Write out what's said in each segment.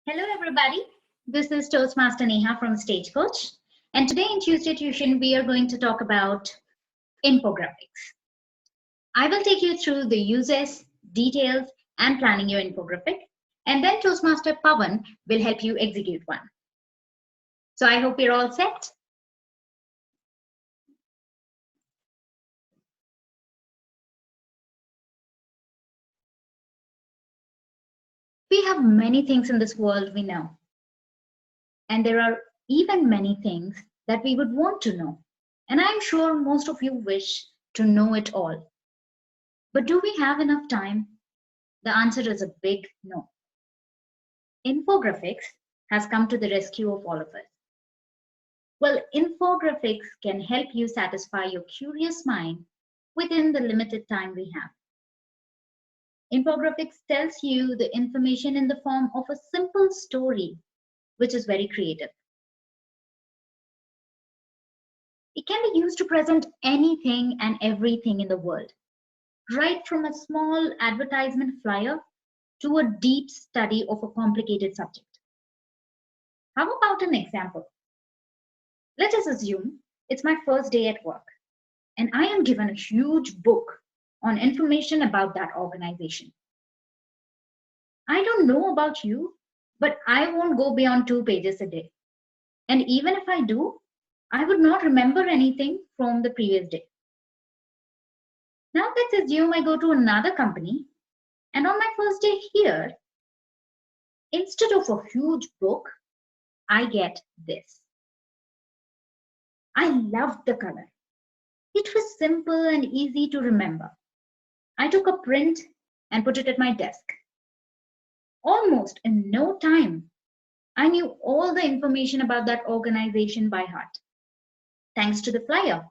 Hello, everybody. This is Toastmaster Neha from Stagecoach. And today in Tuesday Tuition, we are going to talk about infographics. I will take you through the uses, details, and planning your infographic. And then Toastmaster Pawan will help you execute one. So I hope you're all set. We have many things in this world we know. And there are even many things that we would want to know. And I'm sure most of you wish to know it all. But do we have enough time? The answer is a big no. Infographics has come to the rescue of all of us. Well, infographics can help you satisfy your curious mind within the limited time we have. Infographics tells you the information in the form of a simple story, which is very creative. It can be used to present anything and everything in the world, right from a small advertisement flyer to a deep study of a complicated subject. How about an example? Let us assume it's my first day at work and I am given a huge book on information about that organization. I don't know about you, but I won't go beyond 2 pages a day. And even if I do, I would not remember anything from the previous day. Now let's assume I go to another company and on my first day here, instead of a huge book, I get this. I loved the color. It was simple and easy to remember. I took a print and put it at my desk. Almost in no time, I knew all the information about that organization by heart, thanks to the flyer.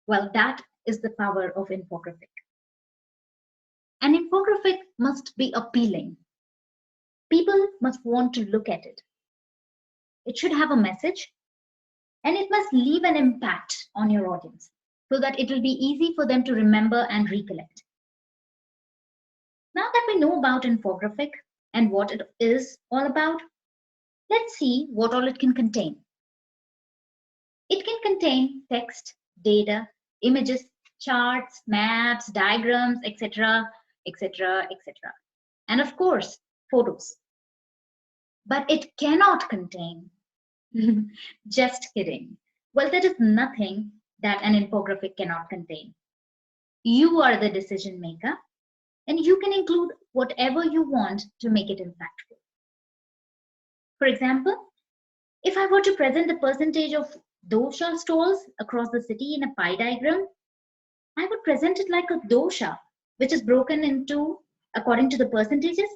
Well, that is the power of infographic. An infographic must be appealing. People must want to look at it. It should have a message, and it must leave an impact on your audience so that it will be easy for them to remember and recollect. Now that we know about infographic and what it is all about, let's see what all it can contain. It can contain text, data, images, charts, maps, diagrams, etc., etc., etc. And of course, photos. But it cannot contain. Just kidding. Well, there is nothing that an infographic cannot contain. You are the decision maker, and you can include whatever you want to make it impactful. For example, if I were to present the percentage of dosha stalls across the city in a pie diagram, I would present it like a dosha, which is broken into according to the percentages.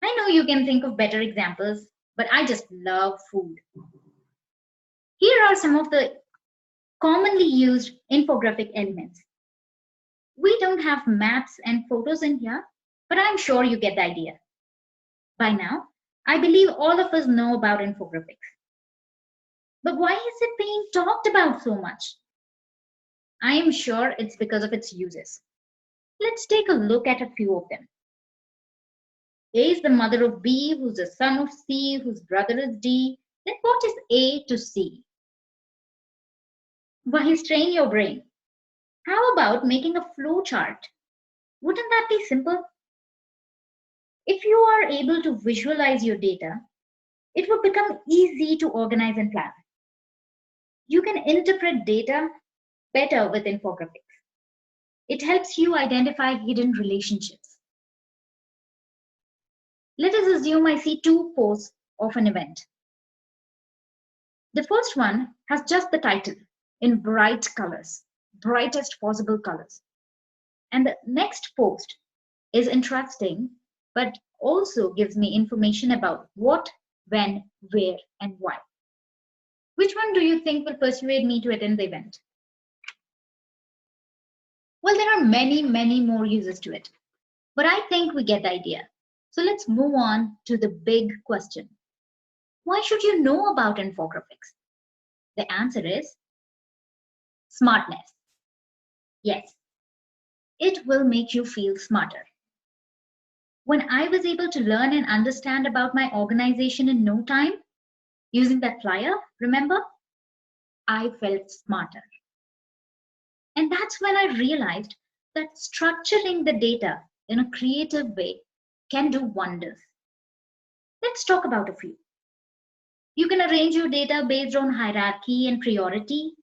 I know you can think of better examples, but I just love food. Here are some of the commonly used infographic elements. We don't have maps and photos in here, but I'm sure you get the idea. By now, I believe all of us know about infographics. But why is it being talked about so much? I am sure it's because of its uses. Let's take a look at a few of them. A is the mother of B, who's the son of C, whose brother is D. Then what is A to C? Why strain your brain? How about making a flow chart? Wouldn't that be simple? If you are able to visualize your data, it will become easy to organize and plan. You can interpret data better with infographics. It helps you identify hidden relationships. Let us assume I see 2 posts of an event. The first one has just the title in bright colors, brightest possible colors. And the next post is interesting, but also gives me information about what, when, where, and why. Which one do you think will persuade me to attend the event? Well, there are many, many more uses to it, but I think we get the idea. So let's move on to the big question. Why should you know about infographics? The answer is smartness. Yes, it will make you feel smarter. When I was able to learn and understand about my organization in no time using that flyer, remember, I felt smarter. And that's when I realized that structuring the data in a creative way can do wonders. Let's talk about a few. You can arrange your data based on hierarchy and priority.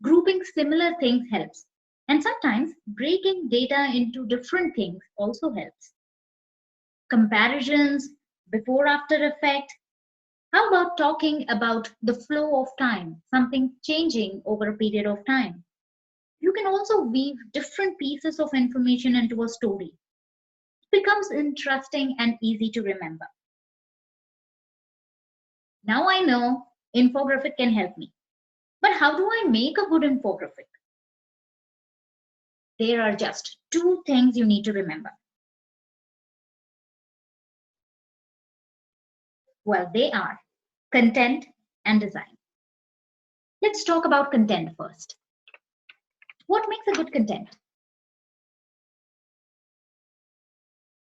Grouping similar things helps. And sometimes breaking data into different things also helps. Comparisons, before after effect. How about talking about the flow of time, something changing over a period of time? You can also weave different pieces of information into a story. It becomes interesting and easy to remember. Now I know infographic can help me. But how do I make a good infographic? There are just two things you need to remember. Well, they are content and design. Let's talk about content first. What makes a good content?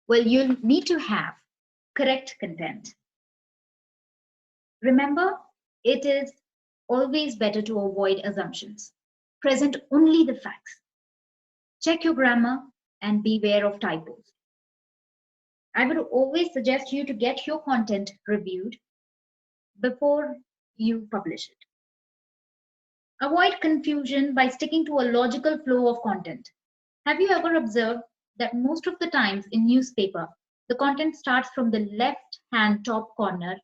Well, you'll need to have correct content. Remember, it is always better to avoid assumptions. Present only the facts. Check your grammar and beware of typos. I would always suggest you to get your content reviewed before you publish it. Avoid confusion by sticking to a logical flow of content. Have you ever observed that most of the times in newspaper, the content starts from the left hand top corner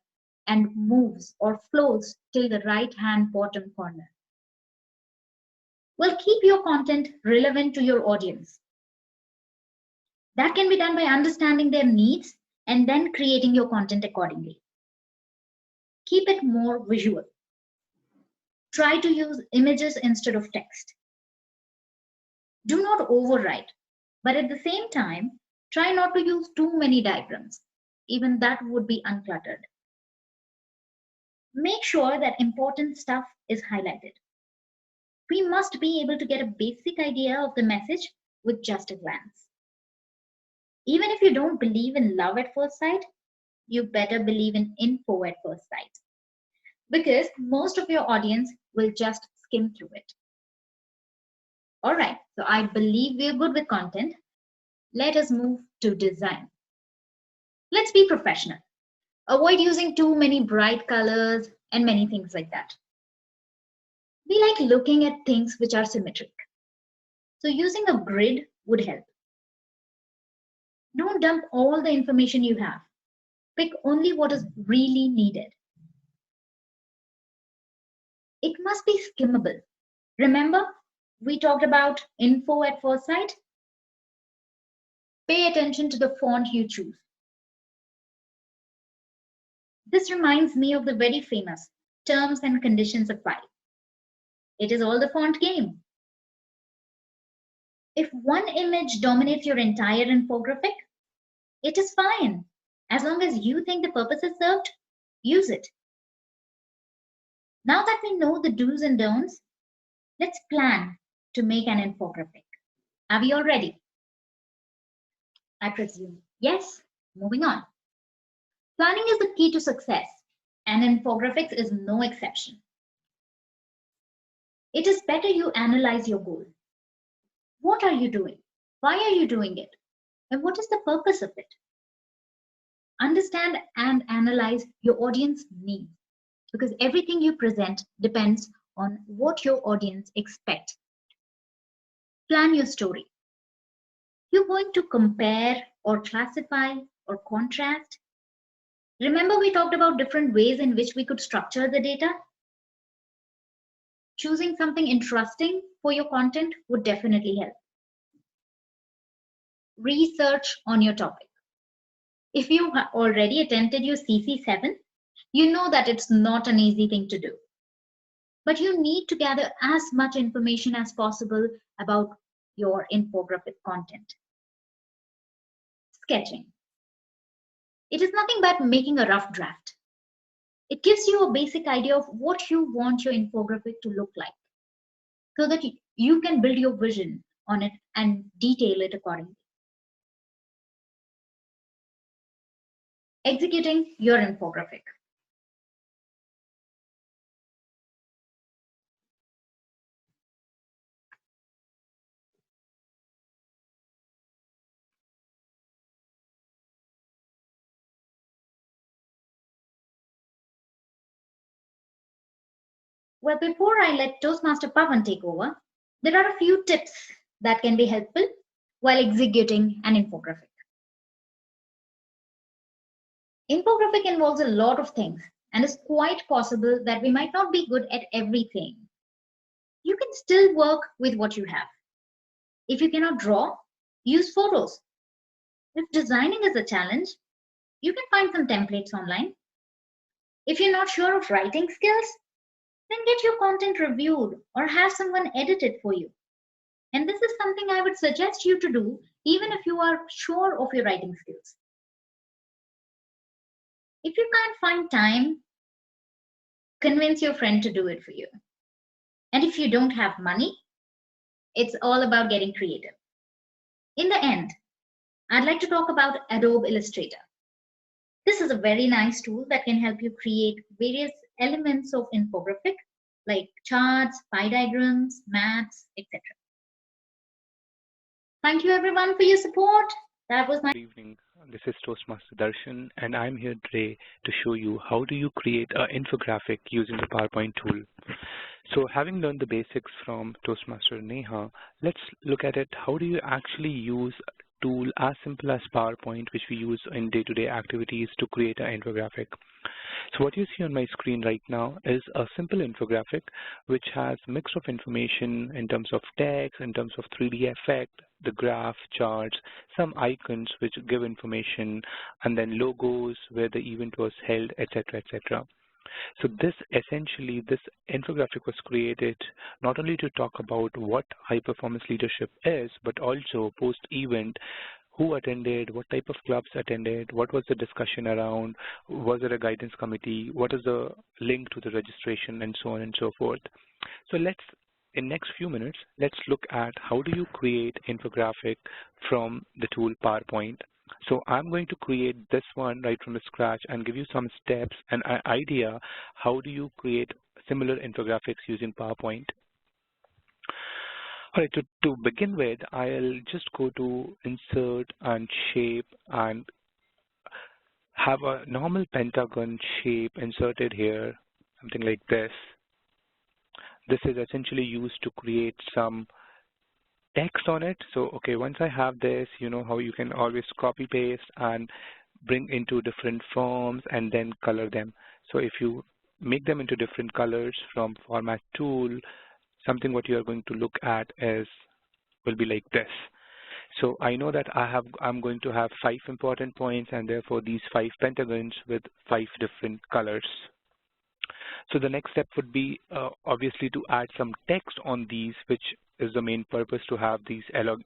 and moves or flows till the right hand bottom corner? Well, keep your content relevant to your audience. That can be done by understanding their needs and then creating your content accordingly. Keep it more visual. Try to use images instead of text. Do not overwrite, but at the same time, try not to use too many diagrams. Even that would be uncluttered. Make sure that important stuff is highlighted. We must be able to get a basic idea of the message with just a glance. Even if you don't believe in love at first sight, you better believe in info at first sight, because most of your audience will just skim through it. All right, so I believe we're good with content. Let us move to design. Let's be professional. Avoid using too many bright colors and many things like that. We like looking at things which are symmetric. So using a grid would help. Don't dump all the information you have. Pick only what is really needed. It must be skimmable. Remember, we talked about info at first sight? Pay attention to the font you choose. This reminds me of the very famous terms and conditions apply. It is all the font game. If one image dominates your entire infographic, it is fine. As long as you think the purpose is served, use it. Now that we know the do's and don'ts, let's plan to make an infographic. Are we all ready? I presume yes. Moving on. Planning is the key to success, and infographics is no exception. It is better you analyze your goal. What are you doing? Why are you doing it? And what is the purpose of it? Understand and analyze your audience needs, because everything you present depends on what your audience expects. Plan your story. You're going to compare or classify or contrast. Remember, we talked about different ways in which we could structure the data? Choosing something interesting for your content would definitely help. Research on your topic. If you have already attended your CC7, you know that it's not an easy thing to do. But you need to gather as much information as possible about your infographic content. Sketching. It is nothing but making a rough draft. It gives you a basic idea of what you want your infographic to look like, so that you can build your vision on it and detail it accordingly. executing your infographic. Well, before I let Toastmaster Pavan take over, there are a few tips that can be helpful while executing an infographic. Infographic involves a lot of things, and it's quite possible that we might not be good at everything. You can still work with what you have. If you cannot draw, use photos. If designing is a challenge, you can find some templates online. If you're not sure of writing skills, then get your content reviewed or have someone edit it for you. And this is something I would suggest you to do even if you are sure of your writing skills. If you can't find time, convince your friend to do it for you. And if you don't have money, it's all about getting creative. In the end, I'd like to talk about Adobe Illustrator. This is a very nice tool that can help you create various elements of infographic like charts, pie diagrams, maps, etc. Thank you everyone for your support. That was my Good evening. This is Toastmaster Darshan, and I'm here today to show you how do you create an infographic using the PowerPoint tool. So having learned the basics from Toastmaster Neha, let's look at it. How do you actually use a tool as simple as PowerPoint, which we use in day-to-day activities to create an infographic? So what you see on my screen right now is a simple infographic which has a mix of information in terms of text, in terms of 3D effect, the graph, charts, some icons which give information, and then logos where the event was held, etc., etc. So this infographic was created not only to talk about what high performance leadership is, but also post-event, who attended, what type of clubs attended, what was the discussion around, was there a guidance committee, what is the link to the registration, and so on and so forth. So in next few minutes, let's look at how do you create infographic from the tool PowerPoint. So I'm going to create this one right from the scratch and give you some steps and an idea how do you create similar infographics using PowerPoint. All right, to begin with, I'll just go to Insert and Shape and have a normal pentagon shape inserted here, something like this. This is essentially used to create some text on it. So, okay, once I have this, you know how you can always copy paste and bring into different forms and then color them. So if you make them into different colors from Format tool, something what you are going to look at will be like this. So I know that I'm going to have 5 important points and therefore these 5 pentagons with 5 different colors. So the next step would be obviously to add some text on these, which is the main purpose to have these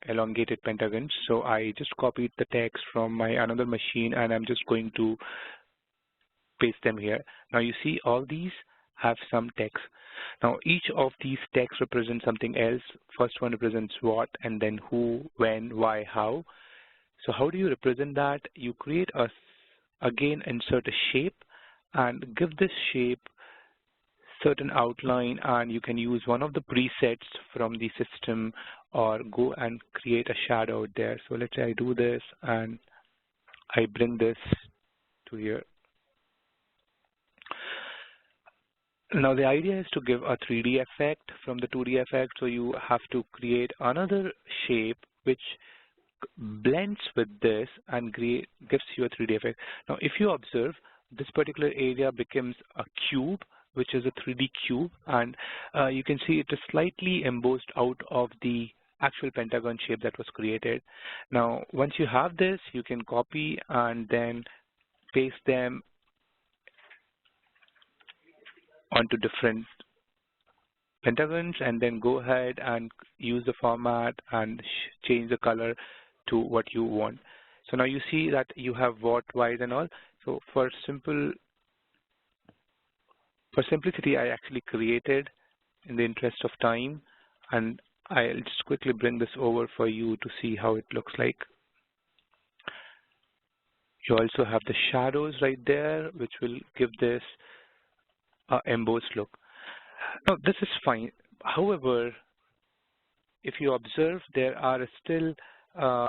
elongated pentagons. So I just copied the text from my another machine and I'm just going to paste them here. Now you see all these have some text. Now each of these texts represents something else. First one represents what, and then who, when, why, how. So how do you represent that? You create again insert a shape and give this shape certain outline, and you can use one of the presets from the system or go and create a shadow there. So let's say I do this and I bring this to here. Now the idea is to give a 3D effect from the 2D effect, so you have to create another shape which blends with this and gives you a 3D effect. Now if you observe, this particular area becomes a cube, which is a 3D cube, and you can see it is slightly embossed out of the actual pentagon shape that was created. Now once you have this, you can copy and then paste them onto different pentagons and then go ahead and use the format and change the color to what you want. So now you see that you have what, why, and all. So for simplicity, I actually created in the interest of time, and I'll just quickly bring this over for you to see how it looks like. You also have the shadows right there, which will give this embossed look. Now, this is fine. However, if you observe, uh,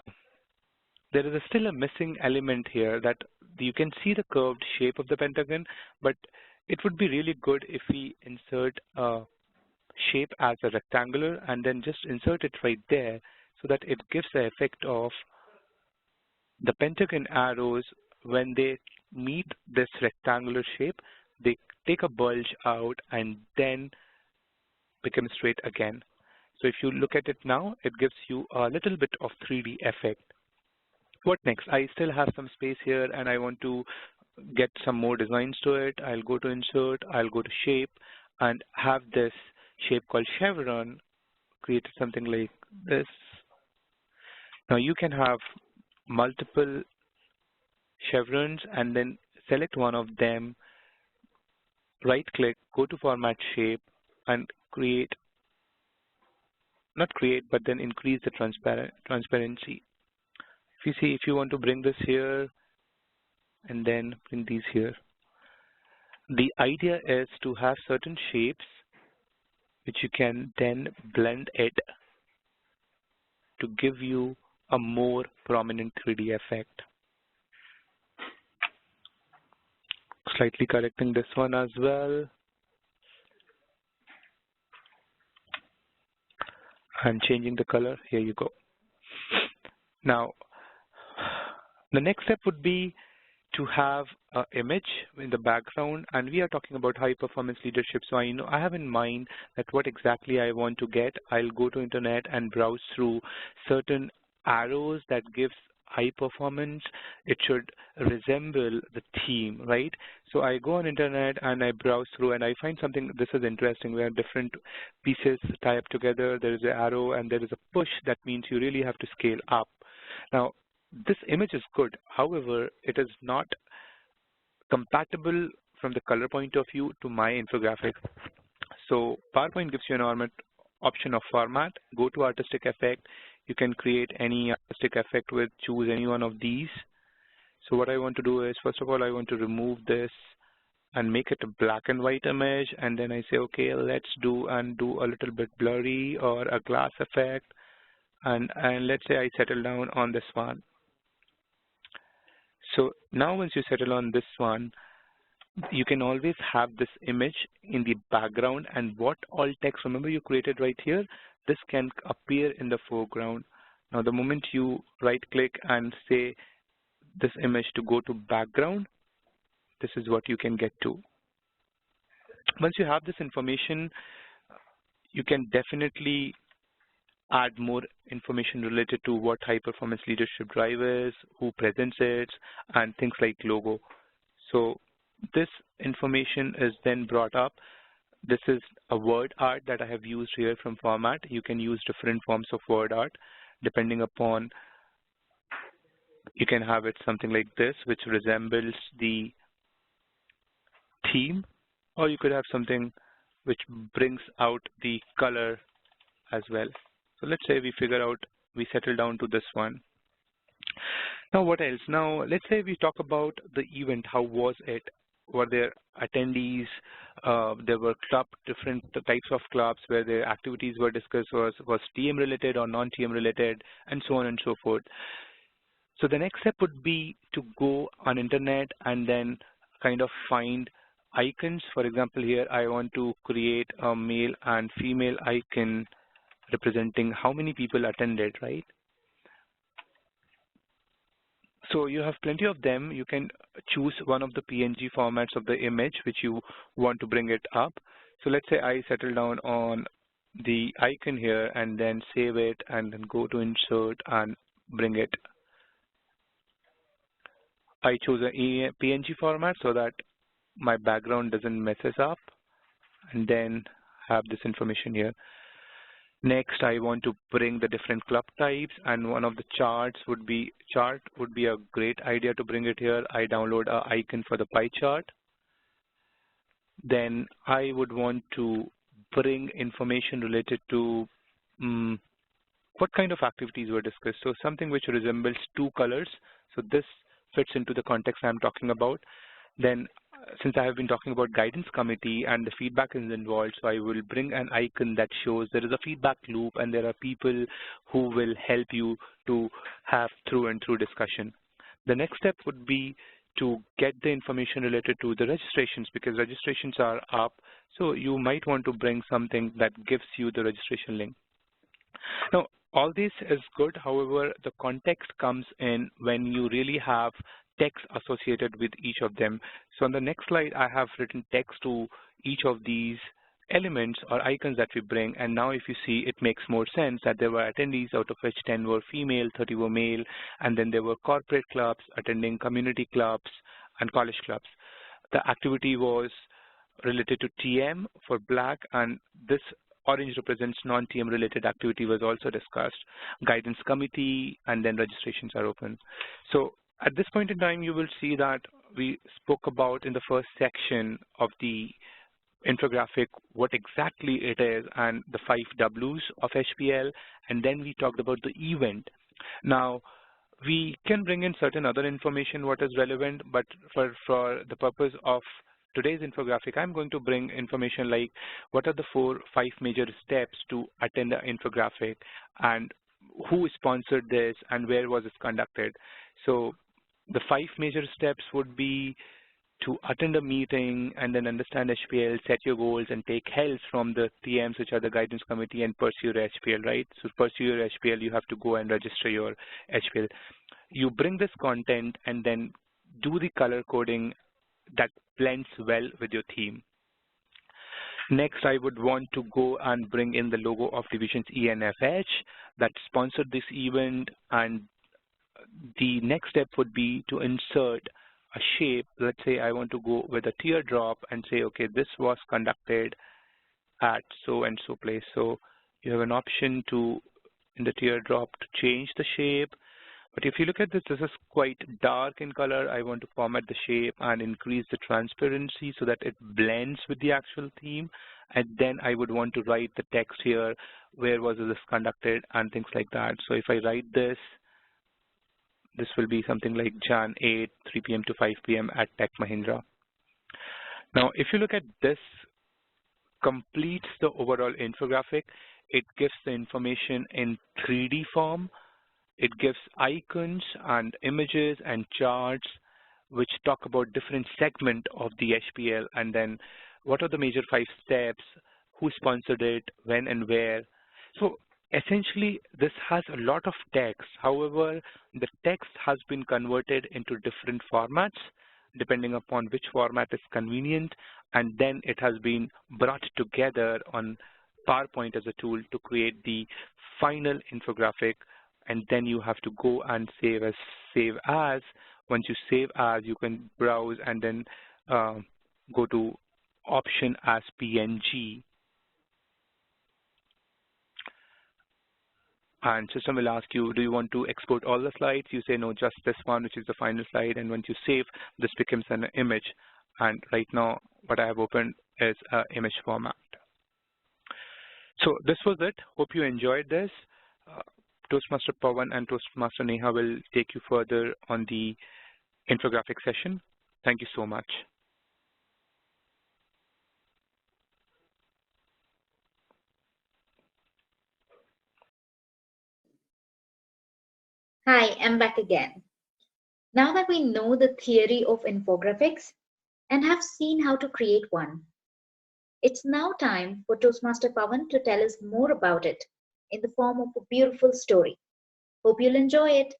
there is still a missing element here that you can see the curved shape of the pentagon, but it would be really good if we insert a shape as a rectangular and then just insert it right there so that it gives the effect of the pentagon arrows when they meet this rectangular shape, they take a bulge out and then become straight again. So if you look at it now, it gives you a little bit of 3D effect. What next? I still have some space here and I want to get some more designs to it. I'll go to insert, I'll go to shape and have this shape called chevron created something like this. Now you can have multiple chevrons and then select one of them, right click, go to format shape and create, not create, but then increase the transparency. If you see, if you want to bring this here and then bring these here, the idea is to have certain shapes which you can then blend it to give you a more prominent 3D effect. Slightly correcting this one as well. And changing the color. Here you go. Now, the next step would be to have an image in the background, and we are talking about high performance leadership. So I have in mind that what exactly I want to get. I'll go to internet and browse through certain arrows that gives high performance. It should resemble the theme, right? So I go on internet and I browse through and I find something. This is interesting where different pieces tie up together. There is an arrow and there is a push. That means you really have to scale up. Now, this image is good. However, it is not compatible from the color point of view to my infographic. So PowerPoint gives you an option of format. Go to artistic effect. You can create any artistic effect with, choose any one of these. So what I want to do is, first of all, I want to remove this and make it a black and white image. And then I say, okay, let's do a little bit blurry or a glass effect. And let's say I settle down on this one. So now once you settle on this one, you can always have this image in the background and what all text, remember you created right here, this can appear in the foreground. Now the moment you right click and say this image to go to background, this is what you can get to. Once you have this information, you can definitely add more information related to what high performance leadership drive is, who presents it, and things like logo. So this information is then brought up. This is a word art that I have used here from format. You can use different forms of word art depending upon, you can have it something like this, which resembles the theme, or you could have something which brings out the color as well. So let's say we settle down to this one. Now what else? Now let's say we talk about the event. How was it? Were there attendees? There were different types of clubs where the activities were discussed. Was TM related or non-TM related, and so on and so forth. So the next step would be to go on internet and then kind of find icons. For example, here I want to create a male and female icon representing how many people attended, right? So you have plenty of them. You can choose one of the PNG formats of the image which you want to bring it up. So let's say I settle down on the icon here and then save it and then go to insert and bring it. I choose a PNG format so that my background doesn't messes up, and then have this information here. Next, I want to bring the different club types, and one of the chart would be a great idea to bring it here. I download an icon for the pie chart. Then I would want to bring information related to what kind of activities were discussed. So something which resembles two colors. So this fits into the context I'm talking about. Then, since I have been talking about guidance committee and the feedback is involved, so I will bring an icon that shows there is a feedback loop and there are people who will help you to have through and through discussion. The next step would be to get the information related to the registrations, because registrations are up. So you might want to bring something that gives you the registration link. Now, all this is good. However, the context comes in when you really have text associated with each of them. So on the next slide, I have written text to each of these elements or icons that we bring. And now if you see, it makes more sense that there were attendees, out of which 10 were female, 30 were male, and then there were corporate clubs attending community clubs and college clubs. The activity was related to TM for black, and this orange represents non-TM related activity was also discussed. Guidance committee, and then registrations are open. So at this point in time, you will see that we spoke about in the first section of the infographic what exactly it is and the 5 Ws of HPL, and then we talked about the event. Now, we can bring in certain other information what is relevant, but for the purpose of today's infographic, I'm going to bring information like what are the 5 major steps to attend an infographic, and who sponsored this, and where was it conducted. So the 5 major steps would be to attend a meeting and then understand HPL, set your goals, and take help from the TMs, which are the guidance committee, and pursue your HPL, right? So to pursue your HPL, you have to go and register your HPL. You bring this content and then do the color coding that blends well with your theme. Next, I would want to go and bring in the logo of divisions ENFH that sponsored this event, and the next step would be to insert a shape. Let's say I want to go with a teardrop and say, okay, this was conducted at so and so place. So you have an option to, in the teardrop, to change the shape. But if you look at this, this is quite dark in color. I want to format the shape and increase the transparency so that it blends with the actual theme. And then I would want to write the text here, where was this conducted, and things like that. So if I write this, this will be something like Jan 8, 3 p.m. to 5 p.m. at Tech Mahindra. Now, if you look at this, completes the overall infographic. It gives the information in 3D form. It gives icons and images and charts which talk about different segment of the HPL, and then what are the major 5 steps, who sponsored it, when and where. So essentially, this has a lot of text. However, the text has been converted into different formats depending upon which format is convenient, and then it has been brought together on PowerPoint as a tool to create the final infographic. And then you have to go and save as. Once you save as, you can browse and then go to option as PNG. And system will ask you, do you want to export all the slides? You say no, just this one, which is the final slide. And once you save, this becomes an image. And right now, what I have opened is an image format. So this was it. Hope you enjoyed this. Toastmaster Pawan and Toastmaster Neha will take you further on the infographic session. Thank you so much. Hi, I'm back again. Now that we know the theory of infographics and have seen how to create one, it's now time for Toastmaster Pawan to tell us more about it in the form of a beautiful story. Hope you'll enjoy it.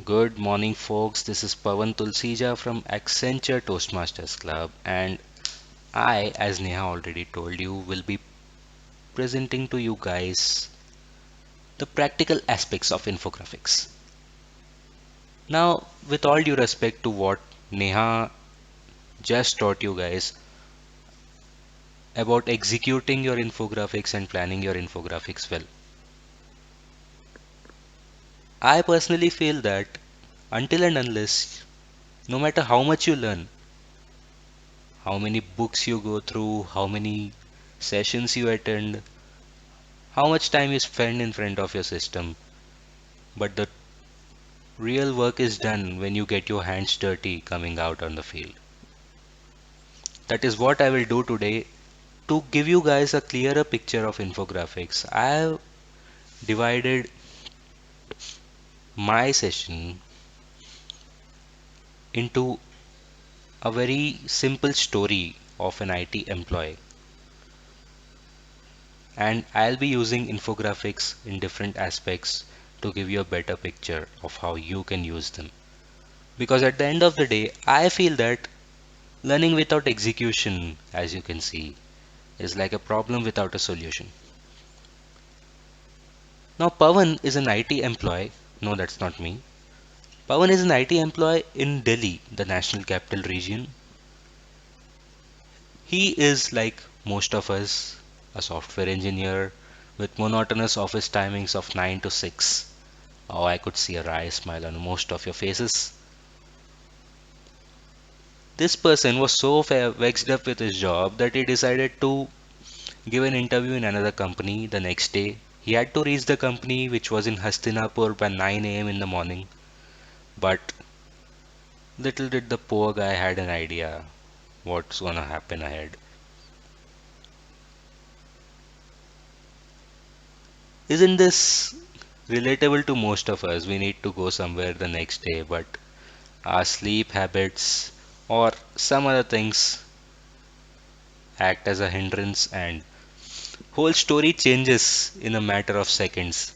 Good morning, folks. This is Pawan Tulsija from Accenture Toastmasters Club, and I, as Neha already told you, will be presenting to you guys the practical aspects of infographics. Now, with all due respect to what Neha just taught you guys about executing your infographics and planning your infographics well, I personally feel that until and unless, no matter how much you learn, how many books you go through, how many sessions you attend, how much time you spend in front of your system, but the real work is done when you get your hands dirty coming out on the field. That is what I will do today to give you guys a clearer picture of infographics. I have divided my session into a very simple story of an IT employee, and I'll be using infographics in different aspects to give you a better picture of how you can use them. Because at the end of the day, I feel that learning without execution, as you can see, is like a problem without a solution. Now, Pawan is an IT employee. No, that's not me. Pawan is an IT employee in Delhi, the national capital region. He is like most of us, a software engineer with monotonous office timings of 9 to 6. Oh, I could see a wry smile on most of your faces. This person was so vexed up with his job that he decided to give an interview in another company the next day. He had to reach the company, which was in Hastinapur, by 9 a.m. in the morning. But little did the poor guy had an idea what's gonna happen ahead. Isn't this relatable to most of us? We need to go somewhere the next day, but our sleep habits or some other things act as a hindrance, and whole story changes in a matter of seconds.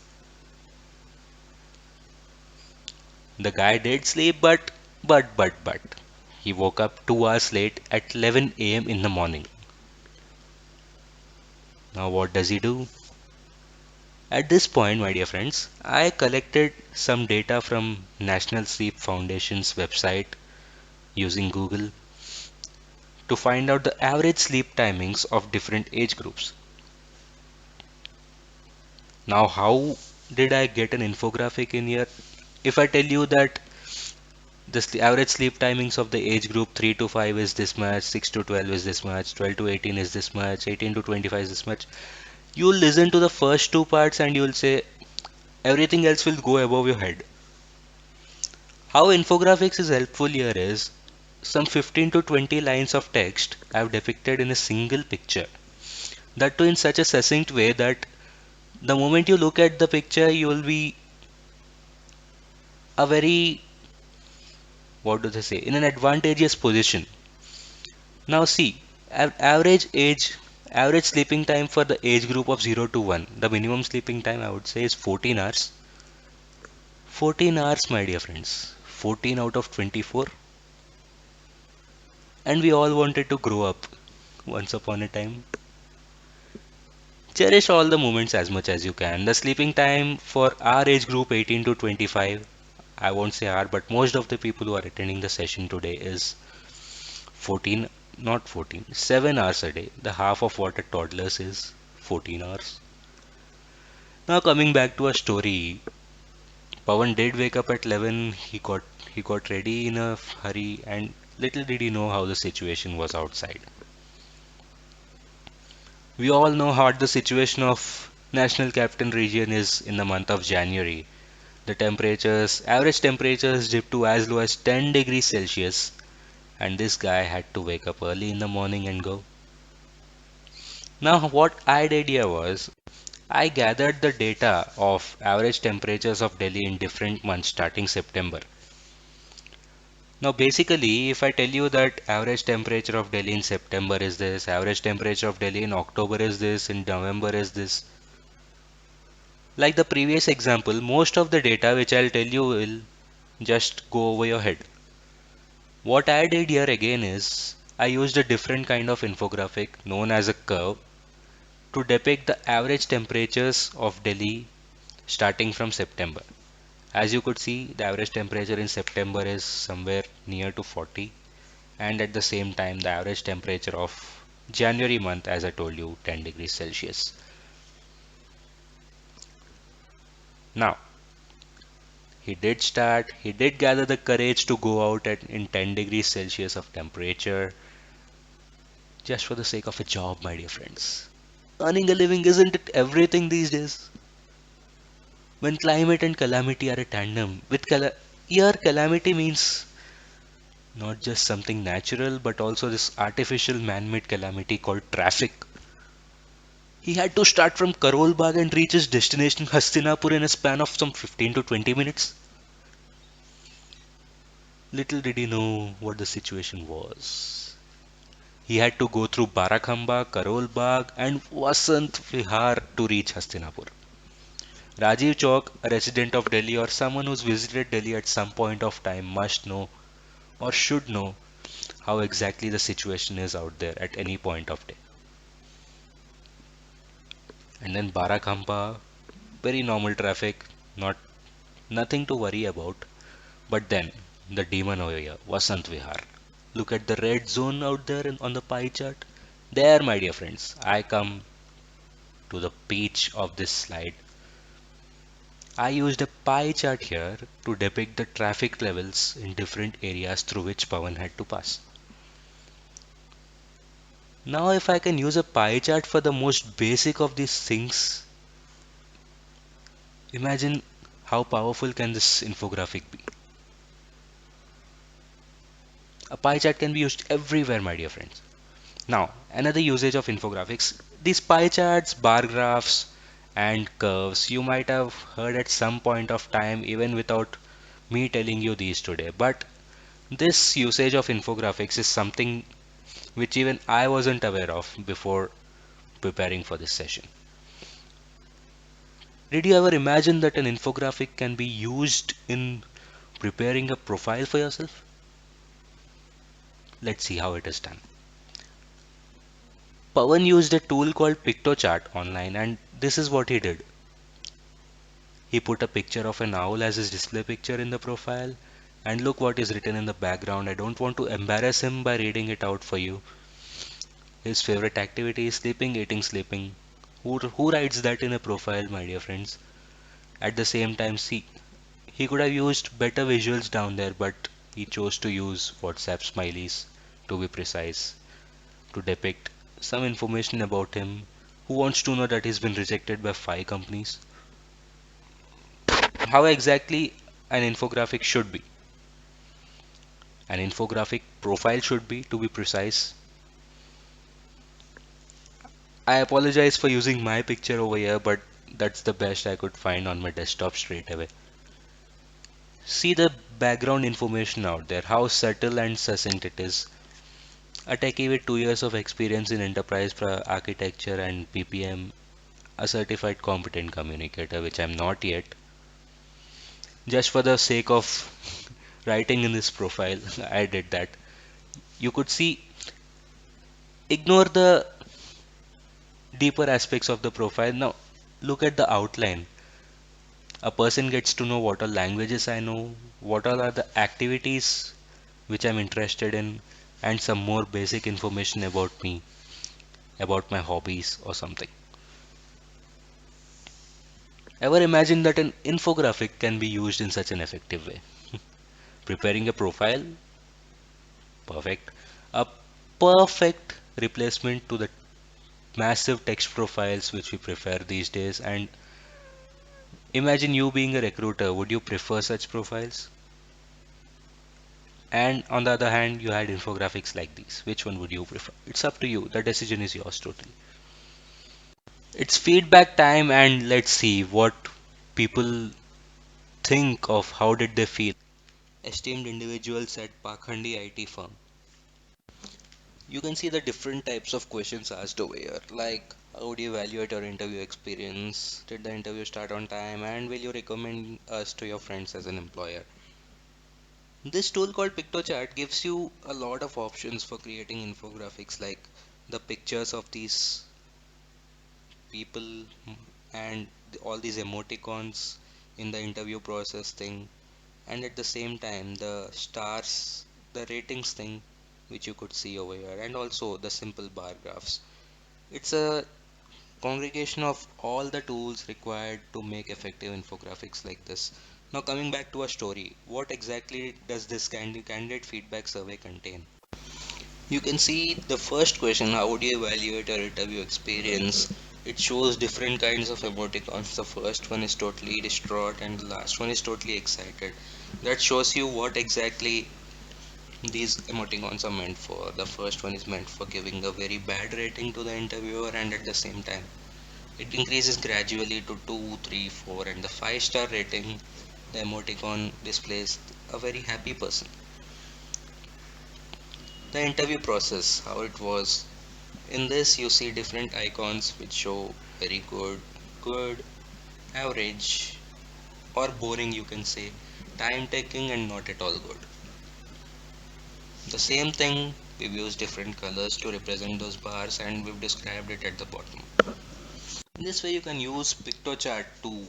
The guy did sleep, but he woke up 2 hours late at 11 a.m. in the morning. Now what does he do? At this point, my dear friends, I collected some data from National Sleep Foundation's website using Google to find out the average sleep timings of different age groups. Now, how did I get an infographic in here? If I tell you that the average sleep timings of the age group 3 to 5 is this much, 6 to 12 is this much, 12 to 18 is this much, 18 to 25 is this much, you'll listen to the first two parts and you'll say everything else will go above your head. How infographics is helpful here is some 15 to 20 lines of text I've depicted in a single picture. That too in such a succinct way that the moment you look at the picture, you will be a very, what do they say, in an advantageous position. Now see, average sleeping time for the age group of 0 to 1, the minimum sleeping time I would say is 14 hours. 14 hours, my dear friends. 14 out of 24. And we all wanted to grow up once upon a time. Cherish all the moments as much as you can. The sleeping time for our age group 18 to 25, I won't say our, but most of the people who are attending the session today is 14, not 14, 7 hours a day. The half of what a toddler's is, 14 hours. Now coming back to our story, Pawan did wake up at 11. He got ready in a hurry, and little did he know how the situation was outside. We all know how the situation of National Capital Region is in the month of January. The average temperatures dipped to as low as 10 degrees Celsius, and this guy had to wake up early in the morning and go. Now, what I did here was I gathered the data of average temperatures of Delhi in different months starting September. Now, basically, if I tell you that average temperature of Delhi in September is this, average temperature of Delhi in October is this, in November is this, like the previous example, most of the data which I'll tell you will just go over your head. What I did here again is I used a different kind of infographic known as a curve to depict the average temperatures of Delhi starting from September. As you could see, the average temperature in September is somewhere near to 40, and at the same time, the average temperature of January month, as I told you, 10 degrees Celsius. Now, he did gather the courage to go out in 10 degrees Celsius of temperature just for the sake of a job, my dear friends. Earning a living isn't it everything these days? When climate and calamity are a tandem, here calamity means not just something natural but also this artificial man-made calamity called traffic. He had to start from Karol Bagh and reach his destination Hastinapur in a span of some 15 to 20 minutes. Little did he know what the situation was. He had to go through Barakhamba, Karol Bagh, and Vasant Vihar to reach Hastinapur. Rajiv Chowk, a resident of Delhi or someone who's visited Delhi at some point of time, must know or should know how exactly the situation is out there at any point of day. And then Barakhamba, very normal traffic, not nothing to worry about. But then the demon over here, Vasant Vihar. Look at the red zone out there on the pie chart. There, my dear friends, I come to the peach of this slide. I used a pie chart here to depict the traffic levels in different areas through which Pawan had to pass. Now, if I can use a pie chart for the most basic of these things, imagine how powerful can this infographic be. A pie chart can be used everywhere, my dear friends. Now, another usage of infographics, these pie charts, bar graphs, and curves, you might have heard at some point of time, even without me telling you these today. But this usage of infographics is something which even I wasn't aware of before preparing for this session. Did you ever imagine that an infographic can be used in preparing a profile for yourself? Let's see how it is done. Pawan used a tool called PictoChart online, and this is what he did. He put a picture of an owl as his display picture in the profile, and look what is written in the background. I don't want to embarrass him by reading it out for you. His favorite activity is sleeping, eating, sleeping. Who writes that in a profile, my dear friends? At the same time, see, he could have used better visuals down there, but he chose to use WhatsApp smileys to be precise, to depict some information about him. Who wants to know that he's been rejected by 5 companies? How exactly an infographic should be? An infographic profile should be, to be precise. I apologize for using my picture over here, but that's the best I could find on my desktop straight away. See the background information out there, how subtle and succinct it is. A techie with 2 years of experience in enterprise architecture and PPM, a certified competent communicator, which I'm not yet. Just for the sake of writing in this profile, I did that. You could see, ignore the deeper aspects of the profile. Now, look at the outline. A person gets to know what all languages I know, what all are the activities which I'm interested in, and some more basic information about me, about my hobbies or something. Ever imagine that an infographic can be used in such an effective way? Preparing a profile, perfect. A perfect replacement to the massive text profiles which we prefer these days. And imagine you being a recruiter, would you prefer such profiles? And on the other hand, you had infographics like these. Which one would you prefer? It's up to you. The decision is yours totally. It's feedback time, and let's see what people think of how did they feel. Esteemed individuals at Pakhandi IT firm. You can see the different types of questions asked over here, like how would you evaluate your interview experience? Did the interview start on time? And will you recommend us to your friends as an employer? This tool called PictoChart gives you a lot of options for creating infographics, like the pictures of these people and all these emoticons in the interview process thing, and at the same time the stars, the ratings thing which you could see over here, and also the simple bar graphs. It's a congregation of all the tools required to make effective infographics like this. Now, coming back to our story, what exactly does this candidate feedback survey contain? You can see the first question, how would you evaluate your interview experience? It shows different kinds of emoticons. The first one is totally distraught and the last one is totally excited. That shows you what exactly these emoticons are meant for. The first one is meant for giving a very bad rating to the interviewer, and at the same time it increases gradually to 2, 3, 4, and the 5-star rating, the emoticon displays a very happy person. The interview process, how it was. In this, you see different icons which show very good, good, average, or boring, you can say, time taking, and not at all good. The same thing, we've used different colors to represent those bars and we've described it at the bottom. In this way, you can use PictoChart to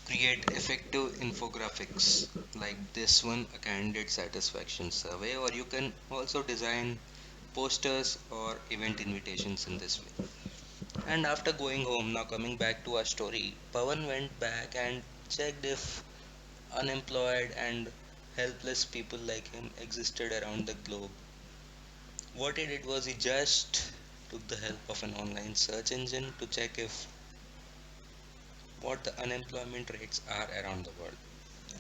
create effective infographics like this one, a candidate satisfaction survey, or you can also design posters or event invitations in this way. And after going home, now coming back to our story, Pawan went back and checked if unemployed and helpless people like him existed around the globe. What he did was he just took the help of an online search engine to check if what the unemployment rates are around the world.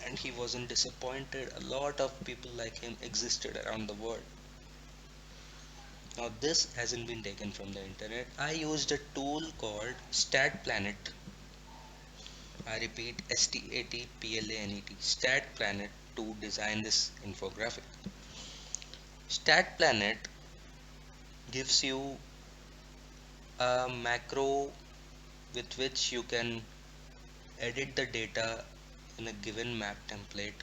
And he wasn't disappointed. A lot of people like him existed around the world. Now this hasn't been taken from the internet. I used a tool called StatPlanet. I repeat, StatPlanet, StatPlanet, to design this infographic. StatPlanet gives you a macro with which you can edit the data in a given map template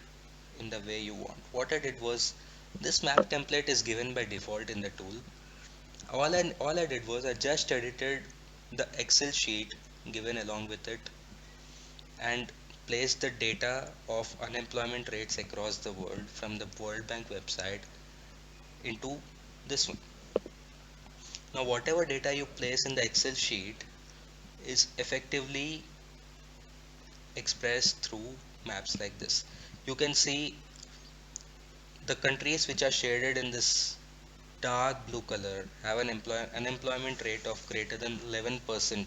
in the way you want. What I did was, this map template is given by default in the tool. All I did was I just edited the Excel sheet given along with it and placed the data of unemployment rates across the world from the World Bank website into this one. Now whatever data you place in the Excel sheet is effectively expressed through maps like this. You can see the countries which are shaded in this dark blue color have an unemployment rate of greater than 11%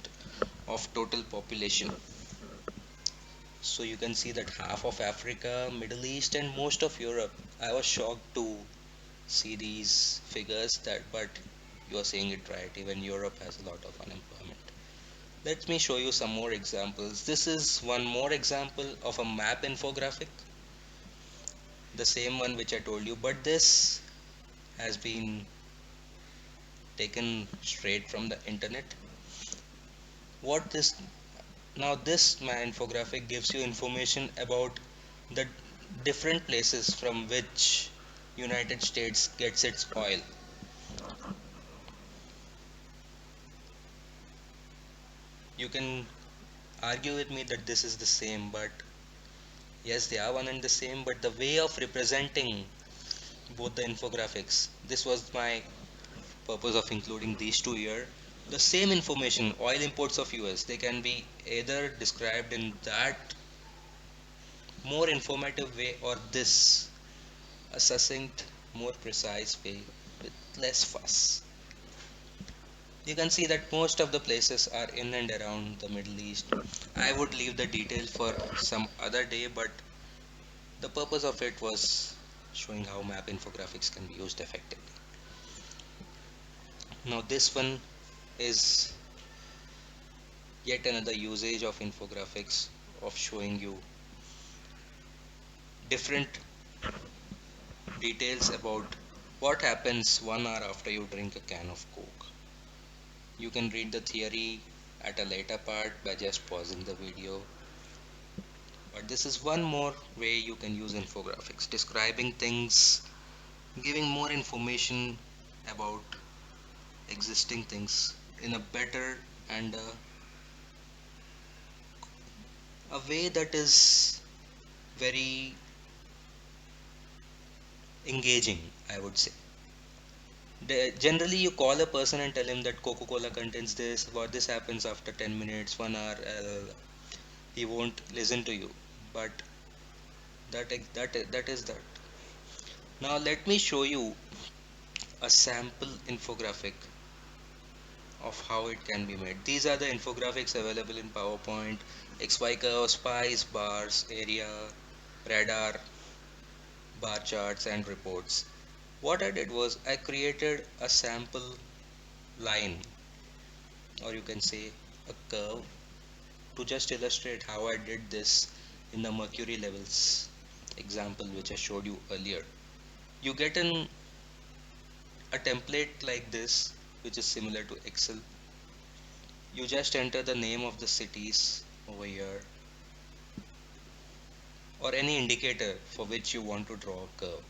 of total population. So you can see that half of Africa, Middle East, and most of Europe. I was shocked to see these figures that, but you are saying it right. Even Europe has a lot of unemployment. Let me show you some more examples. This is one more example of a map infographic, the same one which I told you, but this has been taken straight from the internet. What this Now this my infographic gives you information about the different places from which United States gets its oil. You can argue with me that this is the same, but yes, they are one and the same, but the way of representing both the infographics, this was my purpose of including these two here. The same information, oil imports of US, they can be either described in that more informative way or this, a succinct, more precise way with less fuss. You can see that most of the places are in and around the Middle East. I would leave the detail for some other day, but the purpose of it was showing how map infographics can be used effectively. Now, this one is yet another usage of infographics of showing you different details about what happens 1 hour after you drink a can of Coke. You can read the theory at a later part by just pausing the video. But this is one more way you can use infographics, describing things, giving more information about existing things in a better and a way that is very engaging, I would say. Generally, you call a person and tell him that Coca-Cola contains this, what this happens after 10 minutes, 1 hour, he won't listen to you. But that is that. Now let me show you a sample infographic of how it can be made. These are the infographics available in PowerPoint, XY curve, spice, bars, area, radar, bar charts, and reports. What I did was I created a sample line, or you can say a curve, to just illustrate how I did this in the mercury levels example which I showed you earlier. You get a template like this which is similar to Excel. You just enter the name of the cities over here or any indicator for which you want to draw a curve.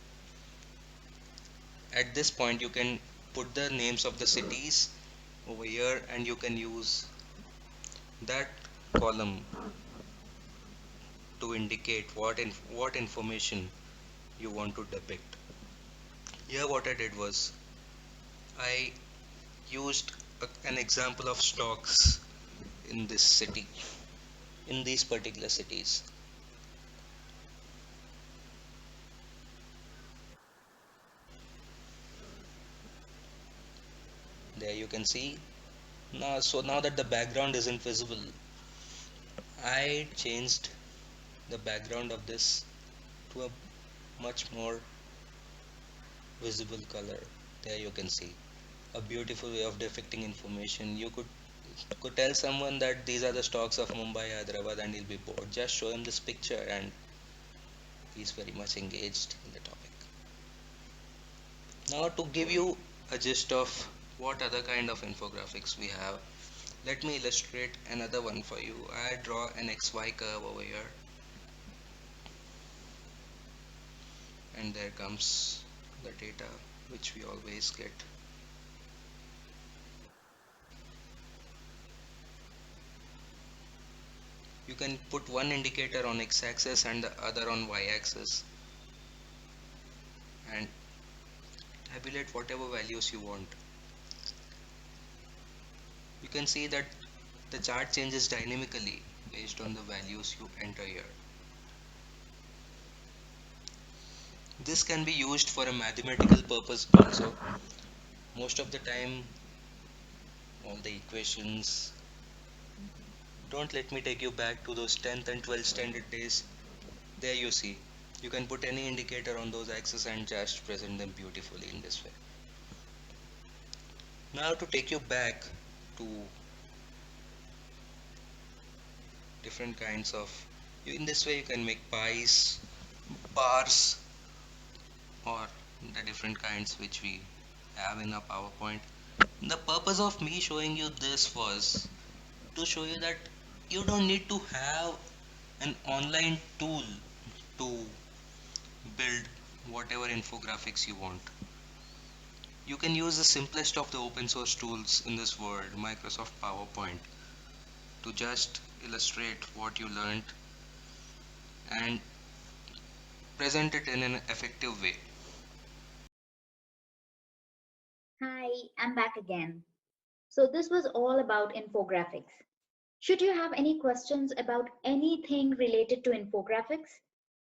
At this point you can put the names of the cities over here and you can use that column to indicate what information you want to depict. Here what I did was I used an example of stocks in this city, in these particular cities. There you can see. Now that the background isn't visible, I changed the background of this to a much more visible color. There you can see a beautiful way of depicting information. You could tell someone that these are the stocks of Mumbai, Hyderabad, and he'll be bored. Just show him this picture, and he's very much engaged in the topic. Now, to give you a gist of what other kind of infographics we have, let me illustrate another one for you. I draw an XY curve over here, and there comes the data which we always get. You can put one indicator on x-axis and the other on y-axis and tabulate whatever values you want. You can see that the chart changes dynamically based on the values you enter here. This can be used for a mathematical purpose also. Most of the time, all the equations. Don't let me take you back to those 10th and 12th standard days. There you see. You can put any indicator on those axes and just present them beautifully in this way. Now to take you back to different kinds of, in this way you can make pies, bars, or the different kinds which we have in our PowerPoint. The purpose of me showing you this was to show you that you don't need to have an online tool to build whatever infographics you want. You can use the simplest of the open source tools in this world, Microsoft PowerPoint, to just illustrate what you learned and present it in an effective way. Hi, I'm back again. So, this was all about infographics. Should you have any questions about anything related to infographics,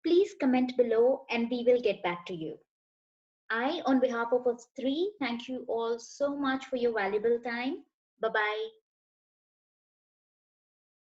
please comment below and we will get back to you. I, on behalf of us three, thank you all so much for your valuable time. Bye bye.